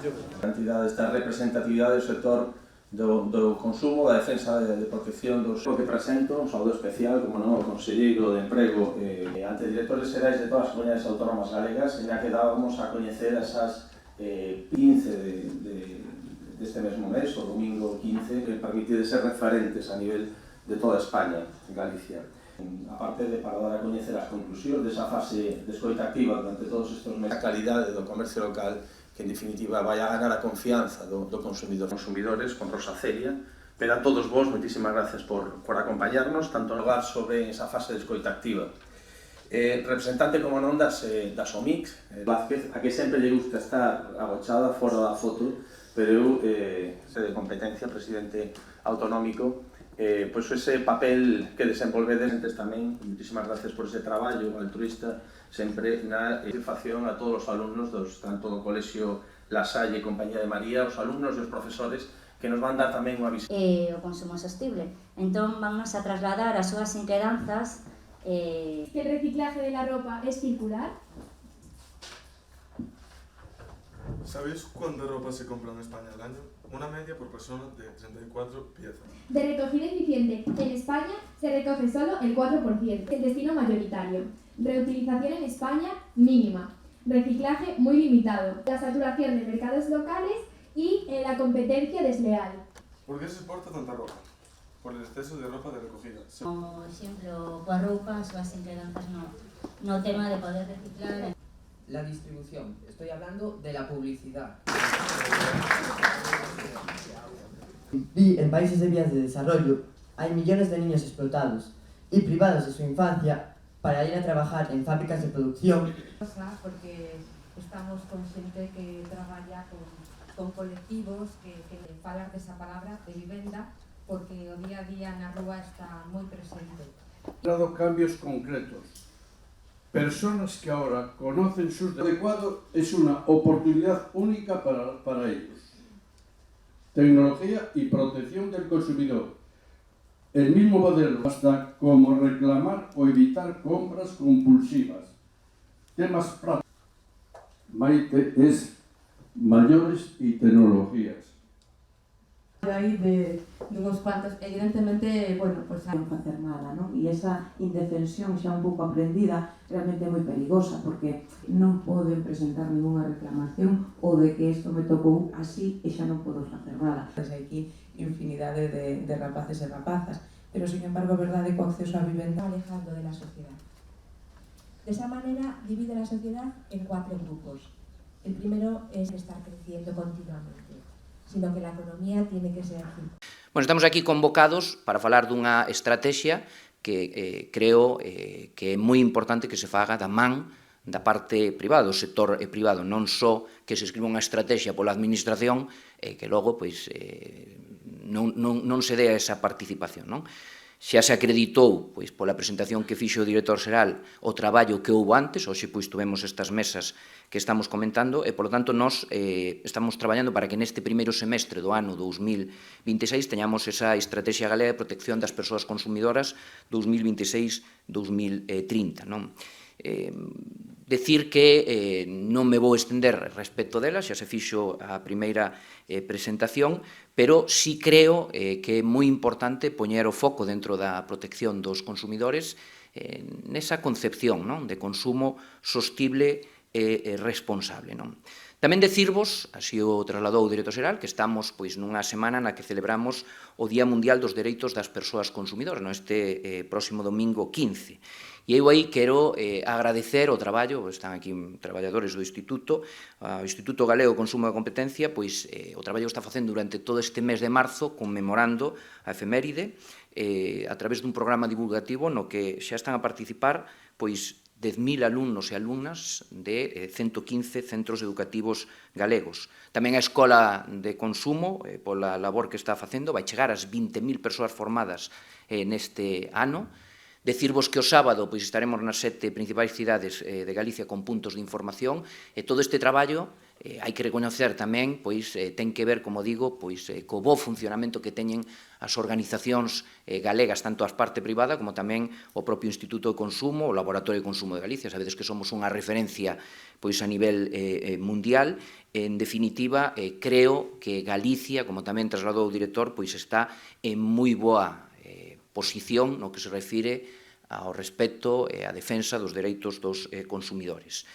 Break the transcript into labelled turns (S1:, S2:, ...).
S1: A entidade esta representatividade do sector do consumo, da defensa de protección dos... O que presento, un saúdo especial, como non, o Conselleiro de Emprego ante directores xerais de todas as comunidades autónomas galegas, en a que dábamos a coñecer esas 15 deste mesmo mes, o domingo 15, que permite ser referentes a nivel de toda España, Galicia. A parte de para dar a coñecer as conclusións desa fase de escoita activa durante todos estes meses, a calidade do comercio local, que en definitiva vai a ganar a confianza do consumidor. Consumidores, con Rosa Celia, pero a todos vos, moitísimas gracias por acompañarnos, tanto no lugar sobre esa fase de escoita activa. Representante como non das OMIC, Vázquez, a que sempre lle gusta estar agochada fora da foto, pero eu, de competencia, presidente autonómico, pois ese papel que desenvolvedes tamén, moitísimas gracias por ese traballo altruista, sempre na satisfacción a todos os alumnos, tanto do Colexio La Salle e Compañía de María, os alumnos e os profesores, que nos van dar tamén unha visión.
S2: O consumo sostible. Entón, vannos a trasladar as súas inquedanzas.
S3: ¿El reciclaje de la ropa es circular?
S4: ¿Sabéis cuánta ropa se compra en España al año? Una media por persona de 34 piezas.
S3: De recogida eficiente, en España se recoge solo el 4%, el destino mayoritario. Reutilización en España mínima. Reciclaje muy limitado. La saturación de mercados locales y la competencia desleal.
S4: ¿Por qué se exporta tanta ropa? Por el exceso de ropa de recogida.
S2: Como exemplo, coa roupa, as súas inquedanzas no tema de poder reciclar.
S5: La distribución, estoy hablando de la publicidad.
S6: Vi en países de vías de desarrollo hay millones de niños explotados y privados de su infancia para ir a trabajar en fábricas de producción.
S7: Porque estamos con xente que traballa con colectivos que falan desa palabra de vivenda, porque o día a día na rúa está moi presente.
S8: Dado cambios concretos. Personas que ahora conocen sus adecuados es una oportunidad única para ellos. Tecnología y protección del consumidor. El mismo modelo hasta como reclamar o evitar compras compulsivas. Temas prácticos. Maite es mayores y tecnologías.
S9: Aí de unos cuantos, evidentemente, bueno, pues non facer nada, non? E esa indefensión xa un pouco aprendida realmente é moi perigosa, porque non poden presentar ninguna reclamación ou de que isto me tocou así e xa non podo facer nada.
S7: Hai aquí infinidade de rapaces e rapazas, pero sin embargo é verdade que o acceso á vivenda alejando de la sociedade. De esa manera divide la sociedad en 4 grupos. El primero es estar creciendo continuamente, sino que la economía tiene que ser así.
S5: Bueno, estamos aquí convocados para falar dunha estrategia que creo que é moi importante que se faga da man da parte privada, do sector privado, non só que se escriba unha estrategia pola administración que logo pois, non se dé esa participación, non? Xa se acreditou pois, pola presentación que fixo o director xeral o traballo que houve antes, hoxe pois, tuvemos estas mesas que estamos comentando e, polo tanto, nós estamos traballando para que neste primeiro semestre do ano 2026 teñamos esa Estrategia Galega de Protección das Persoas Consumidoras 2026-2030, non? Decir que non me vou estender respecto dela, xa se fixo a primeira presentación, pero sí creo que é moi importante poñer o foco dentro da protección dos consumidores nesa concepción de consumo sostible e responsable. Tamén decirvos, así o trasladou o director xeral, que estamos nunha semana na que celebramos o Día Mundial dos Dereitos das Persoas Consumidoras, este próximo domingo 15. E eu aí quero agradecer o traballo, están aquí traballadores do Instituto, o Instituto Galego de Consumo e Competencia, pois o traballo que está facendo durante todo este mes de marzo, conmemorando a efeméride, a través dun programa divulgativo no que xa están a participar, pois, 10.000 alumnos e alumnas de 115 centros educativos galegos. Tamén a Escola de Consumo, pola labor que está facendo, vai chegar ás 20.000 persoas formadas neste ano. Decirvos que o sábado pois, estaremos nas 7 principais cidades de Galicia con puntos de información e todo este traballo hai que recoñecer tamén, pois, ten que ver, como digo, pois, co bo funcionamento que teñen as organizacións galegas, tanto a parte privada como tamén o propio Instituto de Consumo, o Laboratorio de Consumo de Galicia. Sabedes que somos unha referencia pois, a nivel mundial. En definitiva, creo que Galicia, como tamén trasladou o director, pois, está en moi boa posición no que se refire ao respecto e á defensa dos dereitos dos consumidores.